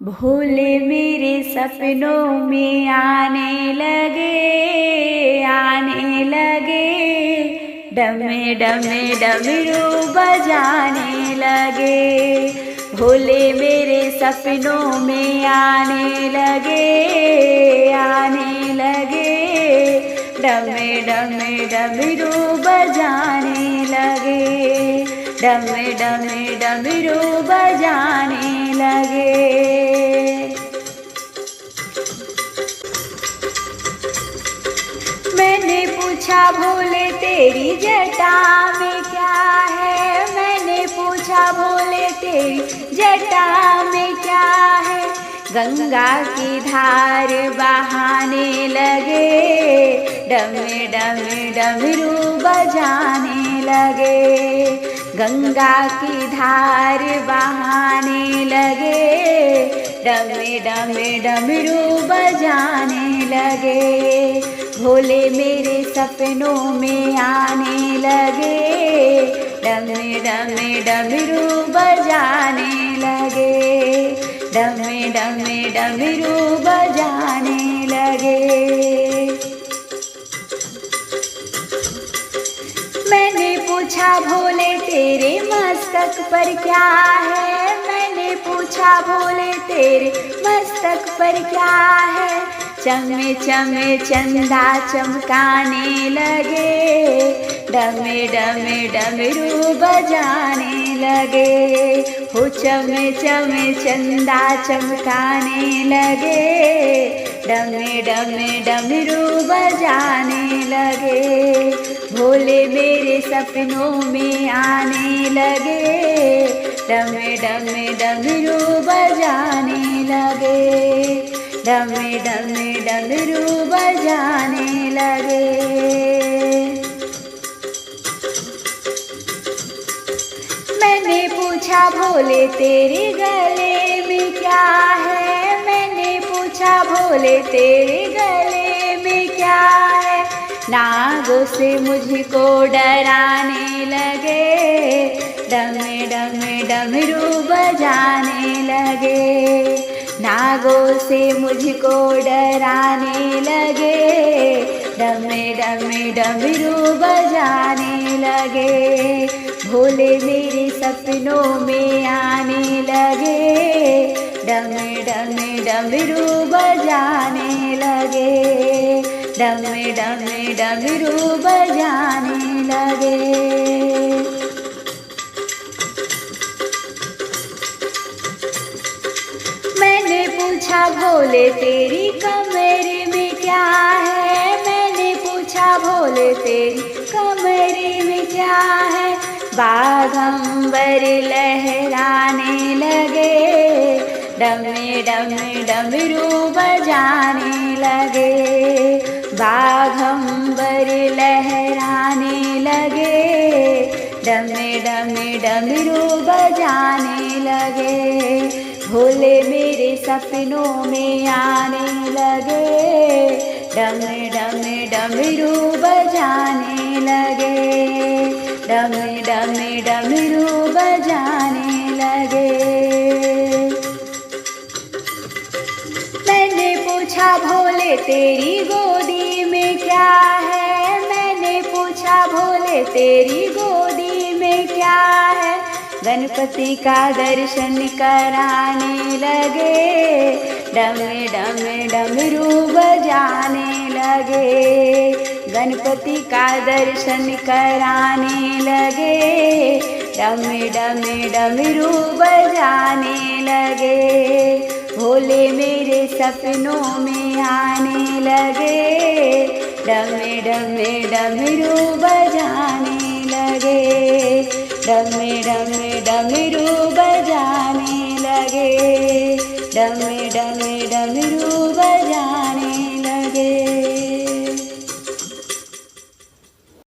भोले मेरे सपनों में आने लगे डमे डमे डमरू बजाने लगे। भोले मेरे सपनों में आने लगे डमे डमे डमरू बजाने लगे, डमे डमे डमरू बजाने लगे। मैंने पूछा भोले तेरी जटा में क्या है, मैंने पूछा भोले तेरी जटा में क्या है। गंगा की धार बहाने लगे, डमे डमे डमरू बजाने लगे। गंगा की धार बहाने लगे, डमे डमे डमरू बजाने लगे। भोले मेरे सपनों में आने लगे, डमे डमे डमरू बजाने लगे, डमे डमे डमरू बजाने लगे। मैंने पूछा भोले तेरे मस्तक पर क्या है, मैंने पूछा भोले तेरे मस्तक पर क्या है। चमे चमे चंदा चमकाने लगे, डमे डमे डमरू बजाने लगे। हो चमे चमे चंदा चमकाने लगे, डमे डमे डमरू बजाने लगे। भोले मेरे सपनों में आने लगे, डमे डमे डमरू बजाने लगे, डमे डमे डमरू बजाने लगे। मैंने पूछा भोले तेरे गले में क्या है, मैंने पूछा भोले तेरे गले में क्या है। नागों से मुझको डराने लगे, डमे डमे डमरू बजाने लगे। नागों से मुझको डराने लगे, डमे डमे डमरू बजाने लगे। भोले मेरे सपनों में आने लगे, डमे डमे डमरू बजाने लगे, डमे डमे डमरू बजाने लगे। मैंने पूछा भोले तेरी कमरे में क्या है, मैंने पूछा भोले तेरी कमरे में क्या है। बाघंबर लहराने लगे, डमे डमे डमरू बजाने लगे। बाघंबर लहराने लगे, डमे डमे डमरू बजाने लगे। भोले मेरे सपनों में आने लगे, डमे डमे डमरू बजाने लगे, डमे डमे डमरू बजाने लगे। मैंने पूछा भोले तेरी गोदी में क्या है, मैंने पूछा भोले तेरी गोदी में क्या है। गणपति का दर्शन कराने लगे, डमे डमे डमरू बजाने लगे। गणपति का दर्शन कराने लगे, डमे डमे डमरू बजाने लगे। भोले मेरे सपनों में आने लगे, डमे डमे डमरू बजाने लगे, डमे डमे डमरू बजाने लगे, डमे डमे डमरू